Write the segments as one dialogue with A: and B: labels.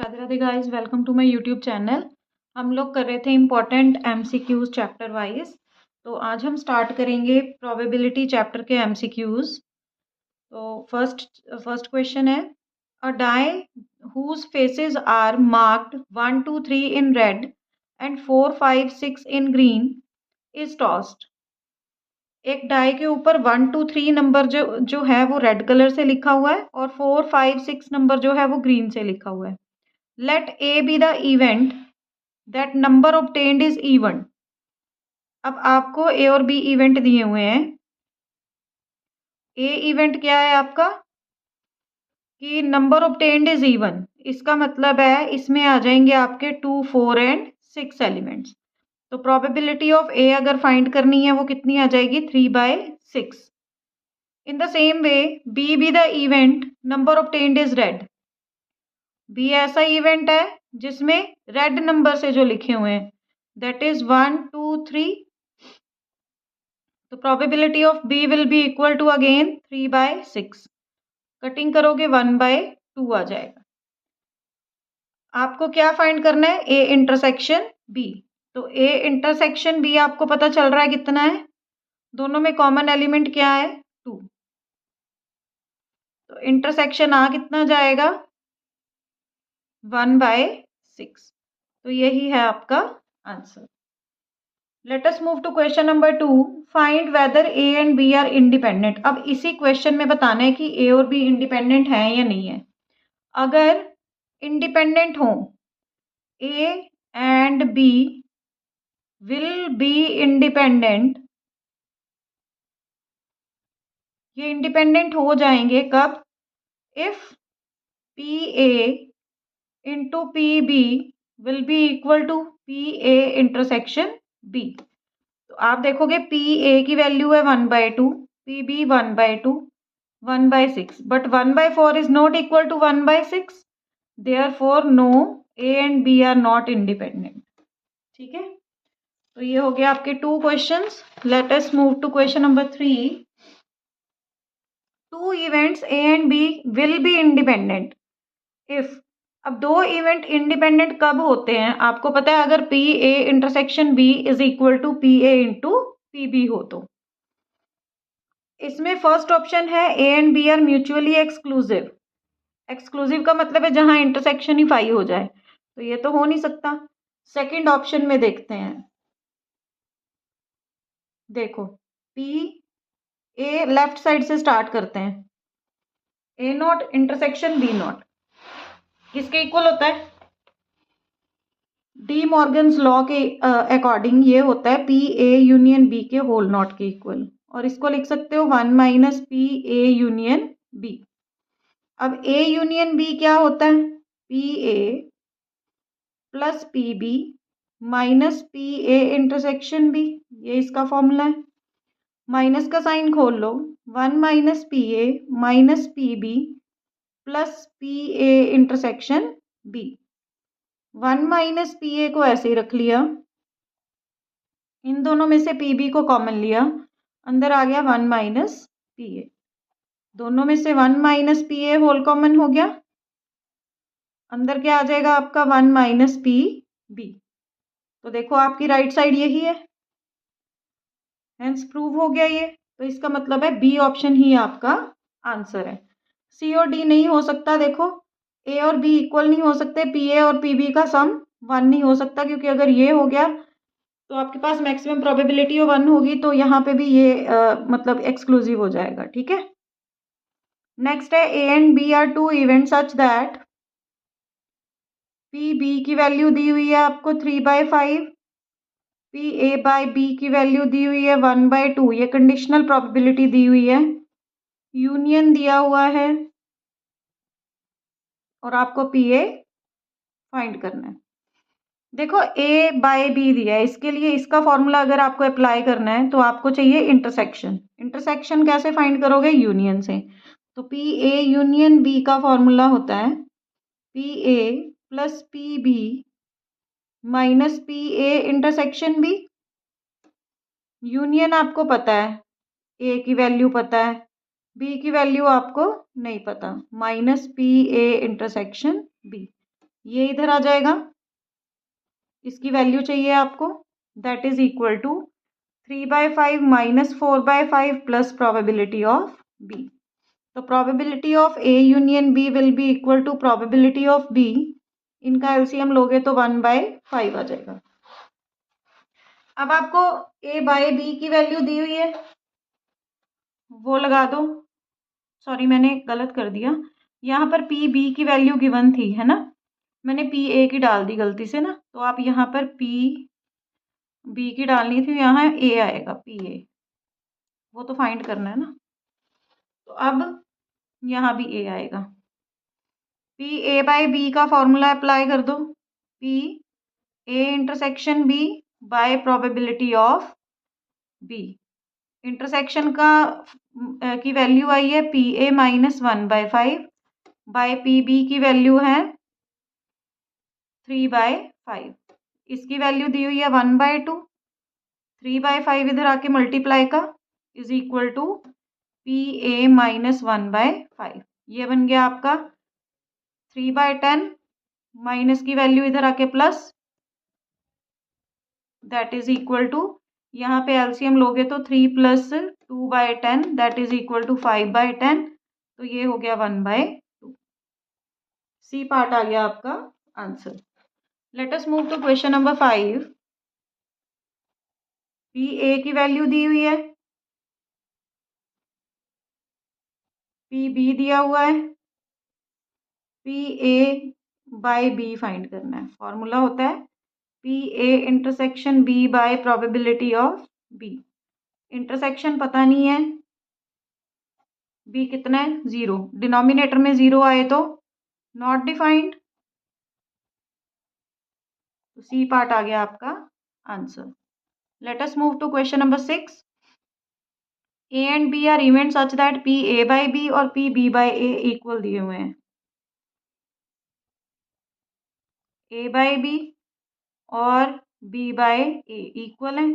A: Radhe Radhe guys, welcome to my YouTube channel. हम लोग कर रहे थे इम्पोर्टेंट एमसीक्यूज चैप्टर वाइज। तो आज हम स्टार्ट करेंगे प्रोबेबिलिटी चैप्टर के एमसीक्यूज। तो फर्स्ट क्वेश्चन है, a die whose faces are marked 1 2 3 in red and 4 5 6 in green is tossed. एक डाई के ऊपर 1 2 3 नंबर जो है वो रेड कलर से लिखा हुआ है और 4 5 6 नंबर जो है वो ग्रीन से लिखा हुआ है। Let A be the event that number obtained is even। अब आपको A और B इवेंट दिए हुए हैं। A इवेंट क्या है आपका कि नंबर obtained is even। इसका मतलब है इसमें आ जाएंगे आपके 2 4 एंड 6 एलिमेंट्स। तो प्रोबेबिलिटी ऑफ A अगर फाइंड करनी है वो कितनी आ जाएगी 3/6। In the same way B be the event number obtained is red। B ऐसा इवेंट है जिसमें रेड नंबर से जो लिखे हुए हैं दैट इज 1 2 3। तो probability of B will be equal to again 3/6। Cutting करोगे 1/2 आ जाएगा। आपको क्या फाइंड करना है ए इंटरसेक्शन बी। तो ए इंटरसेक्शन बी आपको पता चल रहा है कितना है, दोनों में कॉमन एलिमेंट क्या है 2। तो इंटरसेक्शन आ कितना जाएगा 1/6। तो यही है आपका answer. Let us move to question number 2। Find whether A and B are independent. अब इसी क्वेश्चन में बताना है कि ए और बी इंडिपेंडेंट है या नहीं है। अगर इंडिपेंडेंट हो A and B will be independent. ये इंडिपेंडेंट हो जाएंगे कब, if P A into P B will be equal to P A intersection B. तो आप देखोगे पी ए की वैल्यू है 1/2, पी बी 1/2, 1/6, but 1/4 is not equal to 1/6। Therefore no A and B are not independent. ठीक है, तो ये हो गया आपके 2 questions. Let us move to question number 3। 2 events A and B will be independent if. अब 2 इवेंट इंडिपेंडेंट कब होते हैं आपको पता है, अगर P A intersection B is equal to P A into P B हो। तो इसमें फर्स्ट ऑप्शन है A and B are mutually exclusive. Exclusive का मतलब है जहां इंटरसेक्शन ही फाई हो जाए, तो ये तो हो नहीं सकता। सेकंड ऑप्शन में देखते हैं, देखो पी ए लेफ्ट साइड से स्टार्ट करते हैं, A not intersection B not किसके इक्वल होता है, डी मॉर्गन्स लॉ के अकॉर्डिंग ये होता है पी ए यूनियन बी के होल नॉट के इक्वल। और इसको लिख सकते हो 1 minus P A union B. अब ए यूनियन बी क्या होता है, P A plus P B minus P A intersection B. ये इसका फॉर्मूला है। माइनस का साइन खोल लो, 1 minus P A minus P B plus P A intersection B. 1 minus P A को ऐसे ही रख लिया, इन दोनों में से पी बी को कॉमन लिया, अंदर आ गया 1 माइनस पी ए। दोनों में से 1 minus P A whole common हो गया, अंदर क्या आ जाएगा आपका 1 माइनस पी बी। तो देखो आपकी राइट साइड यही है, हेंस प्रूव हो गया ये। तो इसका मतलब है बी ऑप्शन ही आपका आंसर है। सी और डी नहीं हो सकता। देखो ए और बी इक्वल नहीं हो सकते, पी ए और पी बी का सम 1 नहीं हो सकता, क्योंकि अगर ये हो गया तो आपके पास मैक्सिमम प्रोबेबिलिटी 1 होगी, तो यहाँ पे भी ये मतलब एक्सक्लूसिव हो जाएगा। ठीक है, नेक्स्ट है A and B are 2 event such that P B की वैल्यू दी हुई है आपको 3/5, पी ए बाई बी की वैल्यू दी हुई है 1/2। ये कंडीशनल प्रोबेबिलिटी दी हुई है, यूनियन दिया हुआ है और आपको पी ए फाइंड करना है। देखो ए बाय बी दिया है, इसके लिए इसका फॉर्मूला अगर आपको अप्लाई करना है तो आपको चाहिए इंटरसेक्शन। इंटरसेक्शन कैसे फाइंड करोगे, यूनियन से। तो पी ए यूनियन बी का फॉर्मूला होता है P A plus P B minus P A intersection B. Union आपको पता है, ए की वैल्यू पता है, बी की वैल्यू आपको नहीं पता, minus P A intersection B. ये इधर आ जाएगा, इसकी वैल्यू चाहिए आपको, that is equal to 3/5 minus 4/5 plus probability of B. तो probability of A union B will be equal to probability of B, इनका एलसीएम लोगे तो 1/5 आ जाएगा। अब आपको ए बाय बी की वैल्यू दी हुई है, वो लगा दो। सॉरी मैंने गलत कर दिया, यहाँ पर पी बी की वैल्यू गिवन थी, है ना, मैंने पी ए की डाल दी गलती से ना, तो आप यहाँ पर पी बी की डालनी थी, यहाँ ए आएगा पी ए, वो तो फाइंड करना है ना। तो अब यहाँ भी ए आएगा, पी ए बाय बी का फॉर्मूला अप्लाई कर दो, P A intersection B by probability of B. Intersection का की वैल्यू आई है P A minus 1/5 by P B की वैल्यू है 3/5। इसकी वैल्यू दी हुई है 1/2, 3/5 इधर आके मल्टीप्लाई का is equal to P A minus 1/5। ये बन गया आपका 3/10 माइनस की वैल्यू इधर आके plus, that is equal to, यहाँ पे एलसीएम लोगे तो 3 plus 2/10 that is equal to 5/10, तो ये हो गया 1/2। सी पार्ट आ गया आपका answer. Let us move to question number 5। P A की वैल्यू दी हुई है, पी बी दिया हुआ है, P A by B find करना है। फॉर्मूला होता है P A intersection B by probability of B. Intersection पता नहीं है, बी कितना है 0, डिनोमिनेटर में 0 आए तो नॉट डिफाइंड, तो सी पार्ट आ गया आपका answer. Let us move to question number 6। A and B are event such that P A by B और P B by A equal दिए हुए हैं। ए बाय बी और बी बाय ए इक्वल है,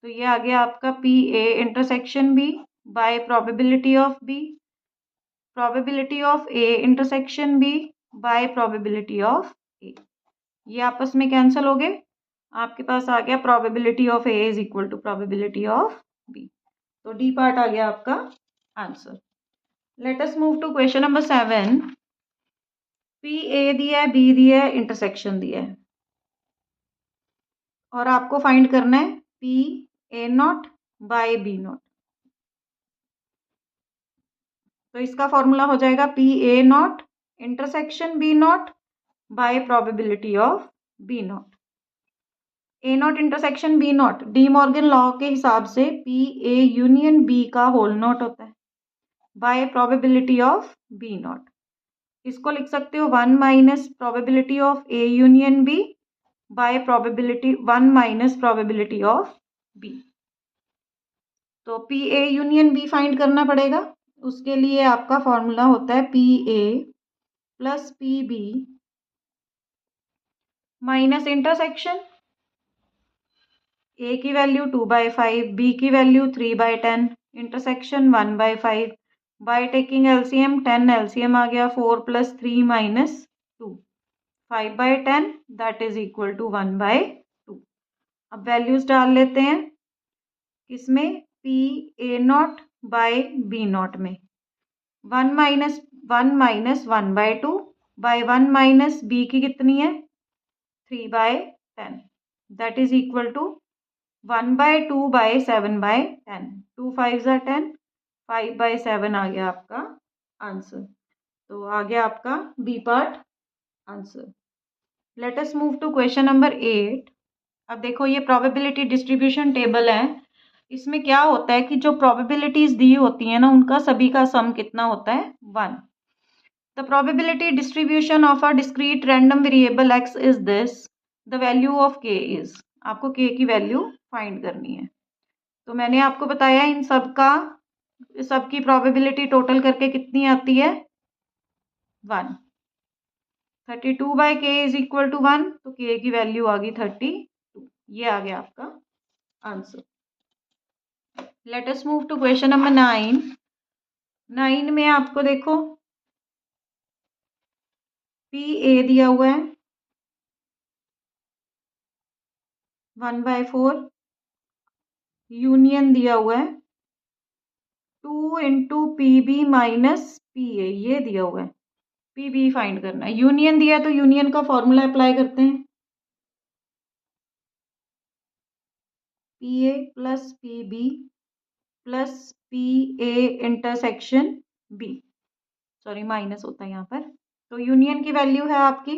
A: तो ये आ गया आपका P A intersection B by probability of B, probability of A intersection B by probability of A. ये आपस में कैंसिल हो गए, आपके पास आ गया probability of A is equal to probability of B. तो डी पार्ट आ गया आपका answer. Let us move to question number 7। P A दिया है, बी दिया है, इंटरसेक्शन दिया है, और आपको फाइंड करना है P A not by B not. तो इसका फॉर्मूला हो जाएगा P A not intersection B not by probability of B not. A not intersection B not, De Morgan law के हिसाब से पी ए यूनियन बी का होल नॉट होता है by probability of B not. इसको लिख सकते हो 1 minus probability of A union B by probability 1 minus probability of B. तो P A union B find करना पड़ेगा, उसके लिए आपका फॉर्मूला होता है P A plus P B minus intersection, A की वैल्यू 2/5, बी की value 3/10, intersection 1/5, by taking LCM 10 LCM आ गया 4 plus 3 minus 2, 5/10 that is equal to 1/2। अब वैल्यूज डाल लेते हैं किसमें, P A not by B not में, 1 माइनस 1/2 बाय 1 माइनस बी की कितनी है 3/10 that is equal to 1/2 by 7/10, 2 5 10, 5/7 आ गया आपका आंसर। तो आ गया आपका b part answer. Let us move to question number 8। अब देखो ये प्रोबेबिलिटी डिस्ट्रीब्यूशन टेबल है, इसमें क्या होता है कि जो प्रोबेबिलिटीज दी होती है ना उनका सभी का सम कितना होता है 1। The probability distribution of a discrete random variable x is this, the value of के इज, आपको के की वैल्यू फाइंड करनी है। तो मैंने आपको बताया इन सब की प्रोबेबिलिटी टोटल करके कितनी आती है 1। 32/k इज इक्वल टू 1, तो k की वैल्यू आ गई 32। ये आ गया आपका answer. Let us move to question number 9। 9 में आपको देखो पी ए दिया हुआ है, 1/4 यूनियन दिया हुआ है 2 into P B minus P A, ये दिया हुआ है। पी बी फाइंड करना है। यूनियन दिया तो यूनियन का फॉर्मूला अप्लाई करते हैं, P A plus P B plus P A intersection B, sorry minus होता है यहाँ पर। तो यूनियन की वैल्यू है आपकी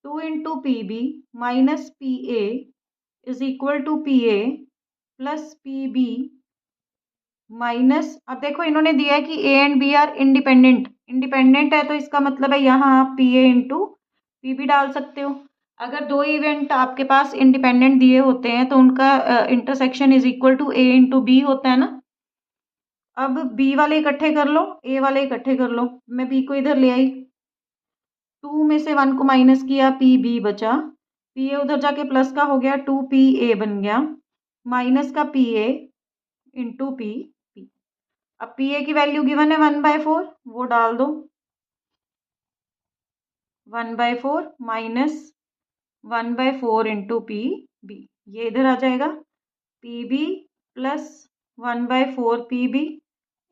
A: 2 into P B minus P A is equal to P A plus P B minus, अब देखो इन्होंने दिया है कि A and B are independent, independent है तो इसका मतलब है यहाँ आप P A into P B डाल सकते हो। अगर दो इवेंट आपके पास इंडिपेंडेंट दिए होते हैं तो उनका intersection is equal to A into B होता है ना। अब बी वाले इकट्ठे कर लो, ए वाले इकट्ठे कर लो। मैं बी को इधर ले आई, 2 में से 1 को माइनस किया, पी बी बचा, पी ए उधर जाके प्लस का हो गया, 2 पी ए बन गया, माइनस का P A into P P. अब पी ए की वैल्यू गिवन है 1/4, वो डाल दो, 1/4 माइनस 1/4 इंटू पी बी, ये इधर आ जाएगा, P B plus 1/4 P B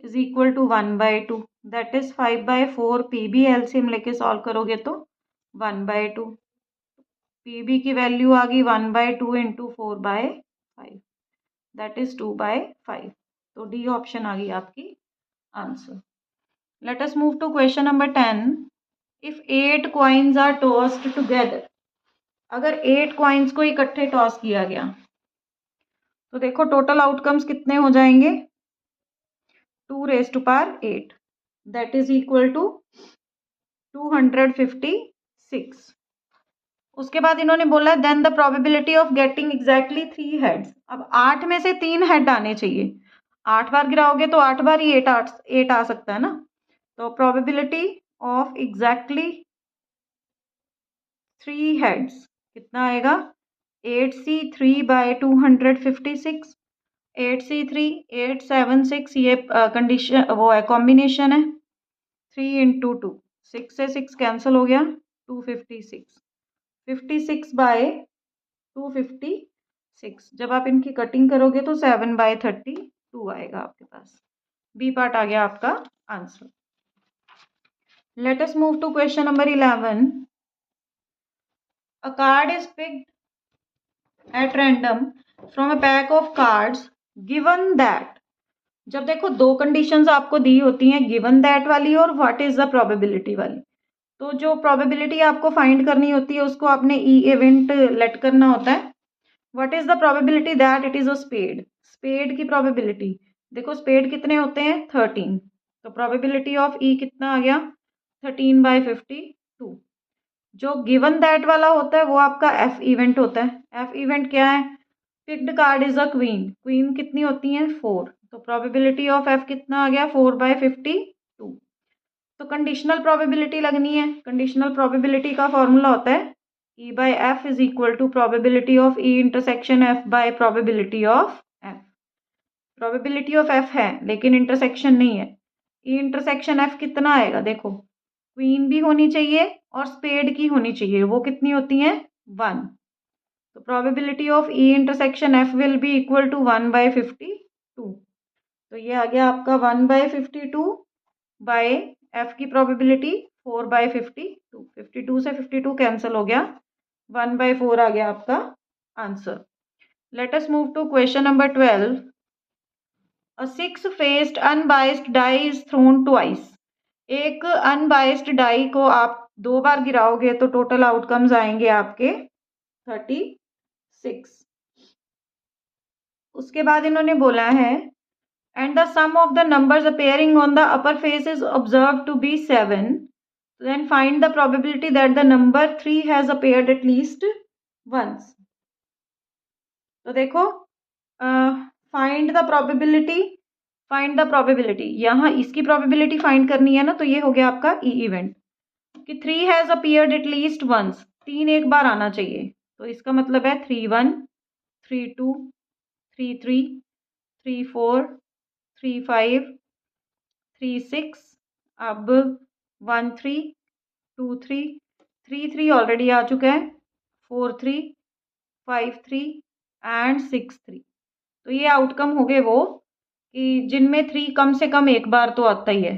A: is equal to 1/2, that is 5/4 P B. LCM लेके सॉल्व करोगे तो 1/2, पी बी की वैल्यू आ गई 1/2 इंटू 4/5, दैट इज 2/5। तो डी ऑप्शन आ गई आपकी answer. Let us move to question number 10। If 8 coins are tossed together, अगर 8 कॉइन्स को इकट्ठे टॉस किया गया तो देखो टोटल आउटकम्स कितने हो जाएंगे, 2⁸, दैट इज इक्वल टू 256। उसके बाद इन्होंने बोला then the probability of getting exactly 3 heads. अब 8 में से 3 हेड आने चाहिए, 8 बार गिराओगे तो 8 बार ही 8 आ सकता है ना। तो प्रोबेबिलिटी ऑफ एग्जैक्टली 3 हेड्स कितना आएगा, 8c3/256, 8c3 876, ये कंडीशन वो है कॉम्बिनेशन है, 3 इंटू 2, 6 से 6 कैंसिल हो गया, 256, 56/256। जब आप इनकी कटिंग करोगे तो 7/32 आएगा आपके पास। बी पार्ट आ गया आपका answer. Let us move to question number 11। A card is picked at random from a pack of cards given that. जब देखो दो कंडीशंस आपको दी होती हैं, गिवन दैट वाली और व्हाट इज द प्रोबेबिलिटी वाली। तो जो प्रोबेबिलिटी आपको फाइंड करनी होती है उसको आपने ई इवेंट लेट करना होता है। What is the probability that it is a spade, spade की प्रोबेबिलिटी देखो, स्पेड कितने होते हैं 13, तो प्रोबेबिलिटी ऑफ ई कितना आ गया 13/52। जो गिवन दैट वाला होता है वो आपका एफ इवेंट होता है। एफ इवेंट क्या है, picked card is a queen, queen कितनी होती है 4, तो प्रोबेबिलिटी ऑफ एफ कितना आ गया 4/52। तो कंडीशनल प्रोबेबिलिटी लगनी है, कंडीशनल प्रोबेबिलिटी का फॉर्मूला होता है E by F is equal to probability of E intersection F by probability of F. Probability of F है लेकिन इंटरसेक्शन नहीं है, ई इंटरसेक्शन एफ कितना आएगा देखो, क्वीन भी होनी चाहिए और स्पेड की होनी चाहिए, वो कितनी होती है 1। तो probability of E intersection F will be equal to 1/52। तो ये आ गया आपका 1/52 बाय एफ की प्रोबेबिलिटी 4/52, 52 से 52 कैंसिल हो गया, 1/4 आ गया आपका answer. Let us move to question number 12। A 6-faced unbiased die is thrown twice. एक अनबाइस्ड डाई को आप 2 बार गिराओगे तो टोटल आउटकम्स आएंगे आपके 36। उसके बाद इन्होंने बोला है and the sum of the numbers appearing on the upper face is observed to be 7, then find the probability that the number 3 has appeared at least once। तो देखो find the probability, find the probability, यहाँ इसकी probability find करनी है ना, तो ये हो गया आपका ई इवेंट कि 3 has appeared at least once, 3 एक बार आना चाहिए, तो इसका मतलब है 3-1 3-2 3-3 3-4 3-5 3-6, अब 1-3 2-3 3-3 ऑलरेडी आ चुका है, 4-3 5-3 एंड 6 3। तो ये आउटकम हो गए वो कि जिनमें 3 कम से कम एक बार तो आता ही है।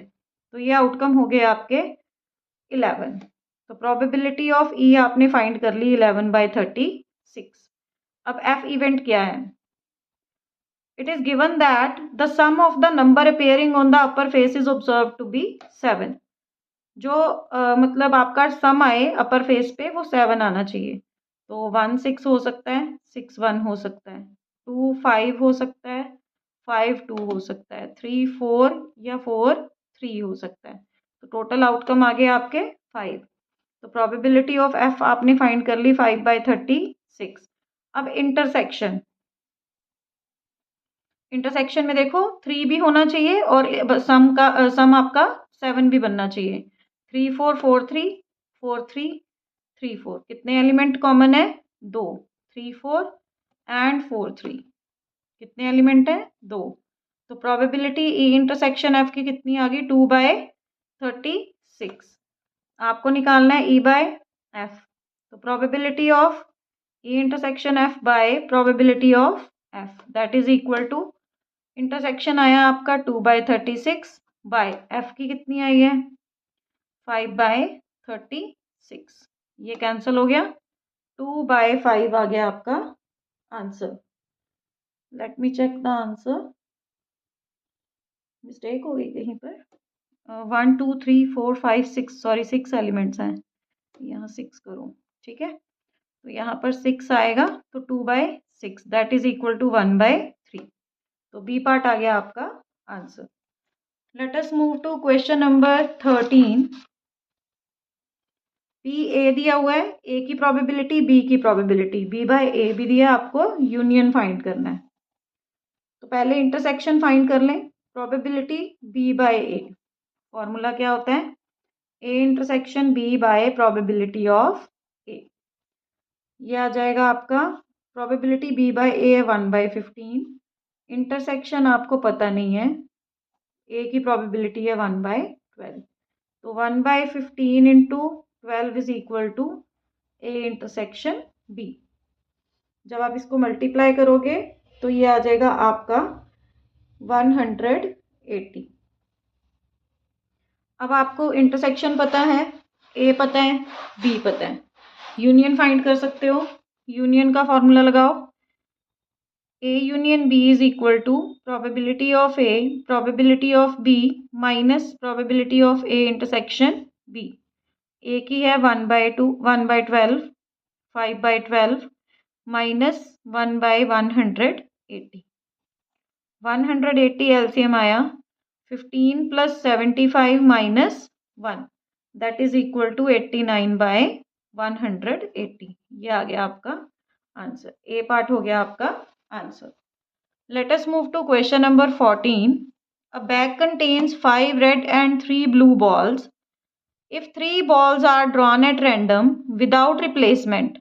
A: तो ये आउटकम हो गए आपके 11। तो प्रोबेबिलिटी ऑफ ई आपने फाइंड कर ली 11/36। अब एफ इवेंट क्या है? It is given that the sum of the number appearing on the upper face is observe to be 7। जो मतलब आपका सम आए अपर फेस पे वो 7 आना चाहिए। तो 1 6 हो सकता है, 6 1 हो सकता है, 2 5 हो सकता है, 5 2 हो सकता है, 3 4 या 4 3 हो सकता है। तो टोटल आउटकम आ गया आपके 5। तो प्रोबेबिलिटी ऑफ एफ आपने फाइंड कर ली 5/36। अब इंटरसेक्शन, इंटरसेक्शन में देखो 3 भी होना चाहिए और सम आपका 7 भी बनना चाहिए। 3 4 4 3 4 3 3 4। कितने एलिमेंट कॉमन है? 2। 3 4 एंड 4 3। कितने एलिमेंट है? 2। तो प्रोबेबिलिटी ई इंटरसेक्शन एफ की कितनी आ गई? 2/36। आपको निकालना है ई बाय एफ। तो probability of E intersection F by probability of F that is equal to, intersection आया आपका 2/36 बाय एफ की कितनी आई है? 5/36। ये कैंसिल हो गया। 2/5 आ गया आपका answer. Let me check the answer. Mistake हो गई कहीं पर। 1 2 3 4 5 6, सॉरी 6 एलिमेंट्स हैं, यहाँ 6 करूँ, ठीक है। तो यहाँ पर 6 आएगा तो 2/6 दैट इज इक्वल टू 1/3। तो बी पार्ट आ गया आपका answer. Let us move to question number 13। P A दिया हुआ है, ए की प्रोबेबिलिटी बी की प्रोबेबिलिटी, बी बाय ए भी दिया, आपको यूनियन फाइंड करना है। तो पहले इंटरसेक्शन फाइंड कर लें। Probability B by A, formula क्या होता है? A intersection B by probability of A. ये आ जाएगा आपका probability B by A 1/15। Intersection आपको पता नहीं है, ए की प्रोबेबिलिटी है 1/12। तो 1/15 into 12 is equal to A intersection B. जब आप इसको मल्टीप्लाई करोगे तो ये आ जाएगा आपका 180। अब आपको इंटरसेक्शन पता है, ए पता है, बी पता है, यूनियन फाइंड कर सकते हो। यूनियन का फॉर्मूला लगाओ। A union B is equal to probability of A probability of B minus probability of A intersection B. A की है 1/2 1/12 5/12 माइनस 1/180। 180 एलसीएम आया 15 + 75 minus 1 that is equal to 89/180। ये आ गया आपका आंसर। ए पार्ट हो गया आपका answer. Let us move to question number 14। A bag contains 5 red and 3 blue balls. If 3 balls are drawn at random without replacement,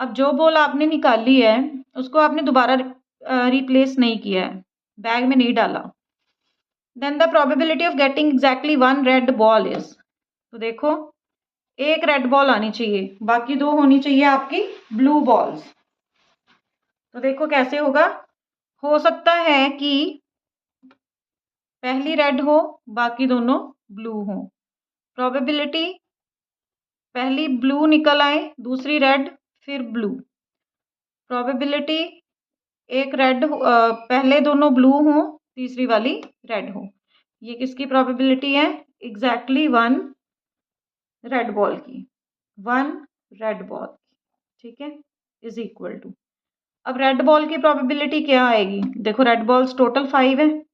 A: अब जो बॉल आपने निकाली है उसको आपने दोबारा रिप्लेस नहीं किया है, बैग में नहीं डाला, then the probability of getting exactly 1 red ball is. तो देखो एक रेड बॉल आनी चाहिए, बाकी 2 होनी चाहिए आपकी ब्लू बॉल्स। तो देखो कैसे होगा। हो सकता है कि पहली रेड हो बाकी दोनों ब्लू हो। प्रोबेबिलिटी पहली ब्लू निकल आए, दूसरी रेड, फिर ब्लू। प्रोबेबिलिटी एक रेड पहले दोनों ब्लू हो, तीसरी वाली रेड हो। ये किसकी प्रोबेबिलिटी है? एग्जैक्टली 1 रेड बॉल की, 1 रेड बॉल, ठीक है, इज इक्वल टू। अब रेड बॉल की प्रोबेबिलिटी क्या आएगी? देखो रेड बॉल्स टोटल 5 है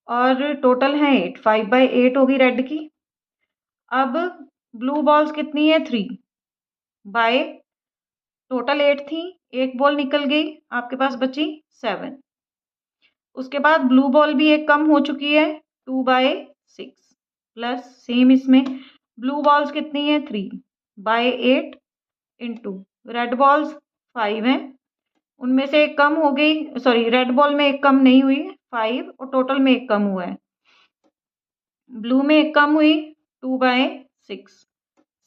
A: और टोटल है 8, 5/8 होगी रेड की। अब ब्लू बॉल्स कितनी है? 3 बाय टोटल 8 थी, एक बॉल निकल गई, आपके पास बची 7। उसके बाद ब्लू बॉल भी एक कम हो चुकी है 2/6 प्लस सेम इसमें ब्लू बॉल्स कितनी है? 3/8 इंटू रेड बॉल्स 5 हैं, उनमें से एक कम हो गई, सॉरी रेड बॉल में एक कम नहीं हुई 5 और टोटल में एक कम हुआ है। ब्लू में एक कम हुई 2/6।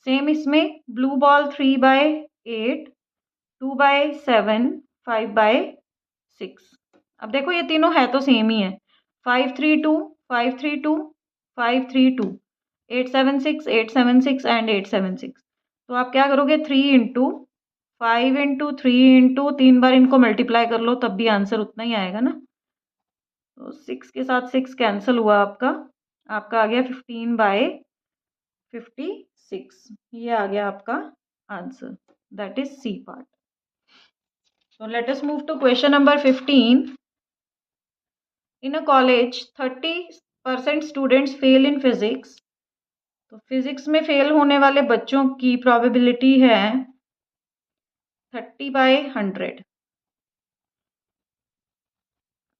A: सेम इसमें ब्लू बॉल 3/8 2/7, 5/6। अब देखो ये तीनों है तो सेम ही है। 532, 532, 532, 876, 876 एंड 876। तो आप क्या करोगे, 3 इंटू 5 इंटू 3 इंटू 3 बार इनको मल्टीप्लाई कर लो तब भी आंसर उतना ही आएगा ना। तो 6 के साथ 6 कैंसिल हुआ आपका आ गया 15/56। ये आ गया आपका answer, that is C part. So let us move to question number 15. In a college, 30% students fail in physics. तो फिजिक्स में फेल होने वाले बच्चों की प्रोबेबिलिटी है 30/100।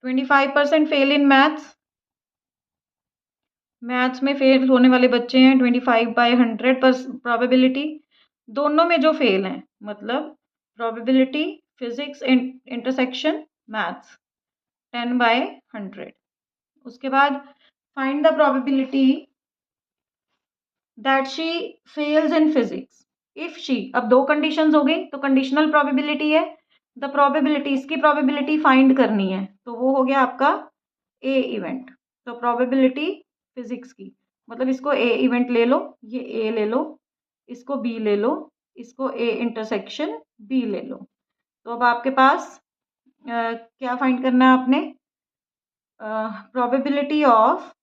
A: 25% फेल इन मैथ्स। मैथ्स में फेल होने वाले बच्चे हैं 25/100 पर प्रोबेबिलिटी। दोनों में जो फेल हैं, मतलब प्रोबेबिलिटी फिजिक्स इंटरसेक्शन मैथ्स 10/100। उसके बाद find the probability that she fails in physics if she. अब दो कंडीशंस हो गई, तो कंडीशनल प्रोबेबिलिटी है। द प्रोबेबिलिटी, इसकी प्रोबेबिलिटी फाइंड करनी है, तो वो हो गया आपका ए इवेंट। तो प्रोबेबिलिटी फिजिक्स की, मतलब इसको ए इवेंट ले लो, ये ए ले लो, इसको बी ले लो, इसको ए इंटरसेक्शन बी ले लो। तो अब आपके पास क्या फाइंड करना है आपने, probability of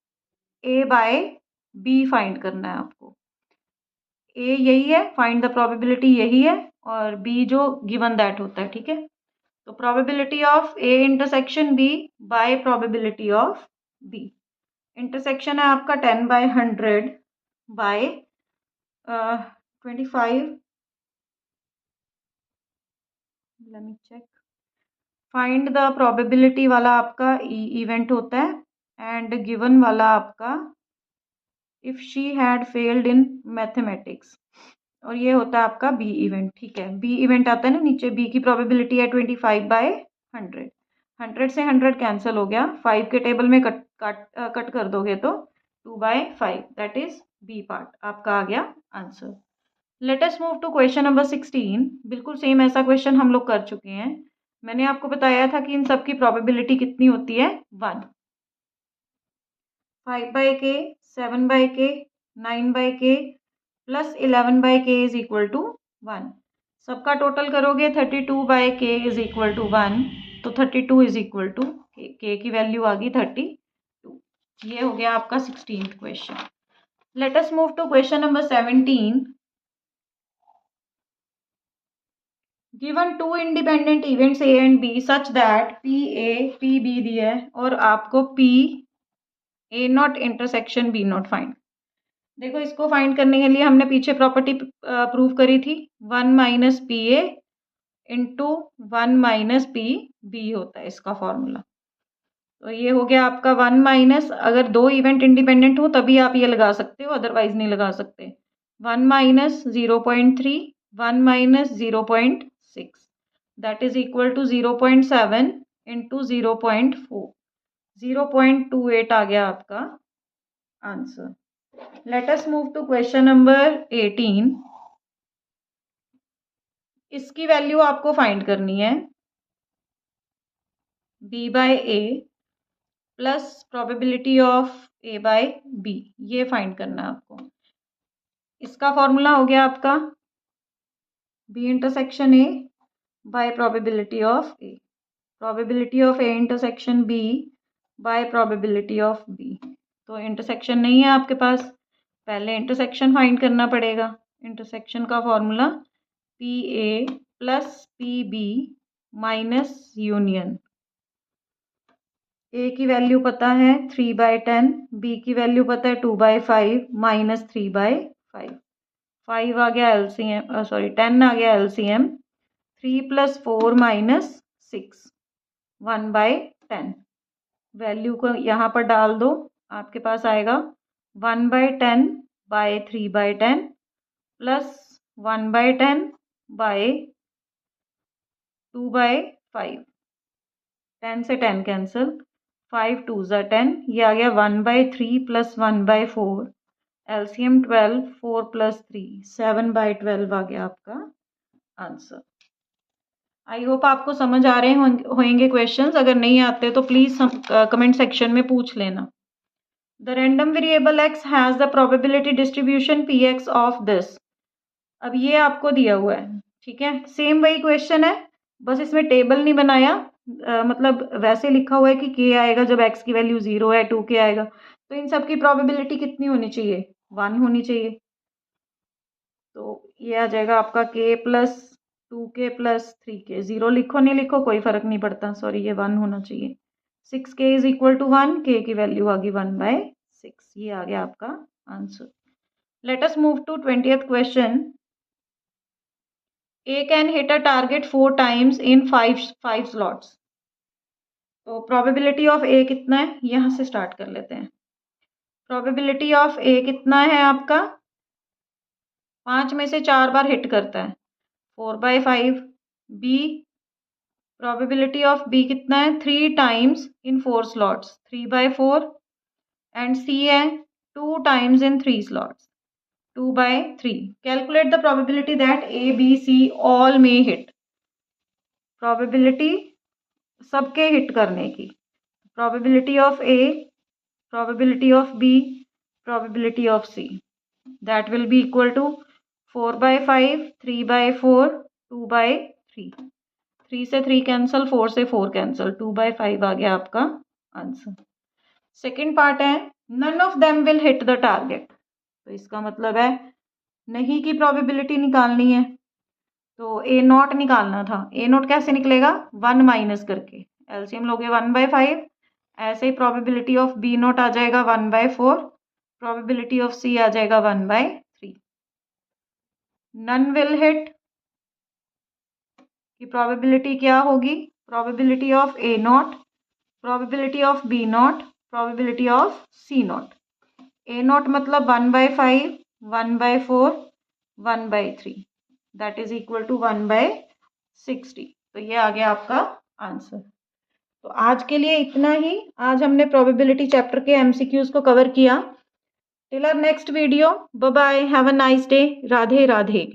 A: A by B find करना है आपको। ए यही है, फाइंड द प्रोबेबिलिटी यही है, और बी जो गिवन दैट होता है, ठीक है। तो probability of A intersection B by probability of B. Intersection है आपका 10/100 by 25। Let me check. Find the probability वाला आपका इवेंट होता है एंड गिवन वाला आपका if she had failed in mathematics, और ये होता है आपका बी इवेंट, ठीक है। बी इवेंट आता है ना नीचे, बी की प्रोबेबिलिटी है 25/100। 100 से 100 कैंसिल हो गया, 5 के टेबल में कट कर दोगे तो 2/5, दैट इज बी पार्ट आपका आ गया answer. Let us move to question number 16। बिल्कुल सेम ऐसा क्वेश्चन हम लोग कर चुके हैं। मैंने आपको बताया था कि इन सब की प्रोबेबिलिटी कितनी होती है, 1। 5/k, 7/k, 9/k plus 11/k is equal to 1। सबका टोटल करोगे 32/k इज इक्वल टू 1। तो 32 इज इक्वल टू k की वैल्यू आ गई 32। ये हो गया आपका 16th question. Let us move to question number 17। Given 2 independent events A and B such that P A P B दिया है और आपको P A not intersection B not find. देखो इसको फाइंड करने के लिए हमने पीछे प्रॉपर्टी प्रूव करी थी, 1 minus P A into 1 minus P B होता है इसका फॉर्मूला। तो ये हो गया आपका 1 माइनस, अगर दो इवेंट इंडिपेंडेंट हो तभी आप ये लगा सकते हो, अदरवाइज नहीं लगा सकते। 1 minus 0.3, 1 minus 0.6, that is equal to 0.7 into 0.4, 0.28 आ गया आपका answer. Let us move to question number 18। इसकी वैल्यू आपको फाइंड करनी है, b by A plus probability of A by B, ये फाइंड करना है आपको। इसका फॉर्मूला हो गया आपका B intersection A by probability of A, probability of A intersection B by probability of B. तो इंटरसेक्शन नहीं है आपके पास, पहले इंटरसेक्शन फाइंड करना पड़ेगा। इंटरसेक्शन का formula P A plus P B minus union. A की वैल्यू पता है 3/10, बी की वैल्यू पता है 2/5 माइनस 3/5। 5 आ गया एलसीएम, सॉरी 10 आ गया एलसीएम। 3 plus 4 minus 6, 1/10। वैल्यू को यहाँ पर डाल दो, आपके पास आएगा 1/10 बाय 3/10 प्लस 1/10 बाय 2/5। 10 से 10 कैंसिल, 5 2 ज़ा 10, ये आ गया 1/3 प्लस 1/4, एलसीएम 12, 4 प्लस 3 7/12 आ गया आपका आंसर। आई होप आपको समझ आ रहे होंगे क्वेश्चंस। अगर नहीं आते तो प्लीज कमेंट सेक्शन में पूछ लेना। The random variable x has the probability distribution P x of this. अब ये आपको दिया हुआ है, ठीक है, सेम वही क्वेश्चन है, बस इसमें टेबल नहीं बनाया, मतलब वैसे लिखा हुआ है कि के आएगा जब एक्स की वैल्यू 0 है, 2k आएगा, तो इन सब की प्रोबेबिलिटी कितनी होनी चाहिए, 1 होनी चाहिए। तो ये आ जाएगा आपका k plus 2k plus 3k, 0 लिखो नहीं लिखो कोई फर्क नहीं पड़ता, सॉरी ये 1 होना चाहिए। 6k is equal to 1, k की वैल्यू आ गई 1/6, ये आ गया आपका answer. Let us move to 20th question. A can hit a target 4 times in 5 slots. तो प्रोबेबिलिटी ऑफ A कितना है, यहाँ से स्टार्ट कर लेते हैं। प्रोबेबिलिटी ऑफ A कितना है आपका, 5 में से 4 बार हिट करता है, 4/5। B, प्रोबेबिलिटी ऑफ B कितना है, 3 times in 4 slots, 3/4। And C है 2 times in 3 slots, 2/3। Calculate the probability that A, B, C all may hit. Probability सबके हिट करने की, probability of A, probability of B, probability of C, that will be equal to 4/5, 3/4, 2/3। 3 से 3 cancel, 4 से 4 cancel, 2/5 आ गया आपका answer. Second part है, none of them will hit the target. तो इसका मतलब है नहीं की प्रोबेबिलिटी निकालनी है, तो ए नॉट निकालना था। ए नॉट कैसे निकलेगा, 1 माइनस करके, एलसीएम लोगे 1/5। ऐसे ही प्रोबेबिलिटी ऑफ बी नॉट आ जाएगा 1/4, प्रोबेबिलिटी ऑफ सी आ जाएगा 1/3। नन विल हिट की प्रोबेबिलिटी क्या होगी, probability of A not, probability of B not, probability of C not. A not मतलब 1/5, 1/4, 1/3, दैट इज इक्वल टू 1/60। तो ये आ गया आपका आंसर। तो आज के लिए इतना ही। आज हमने प्रोबेबिलिटी चैप्टर के एमसीक्यूज को कवर किया। Till our next video, bye bye, have a nice day, Radhe Radhe.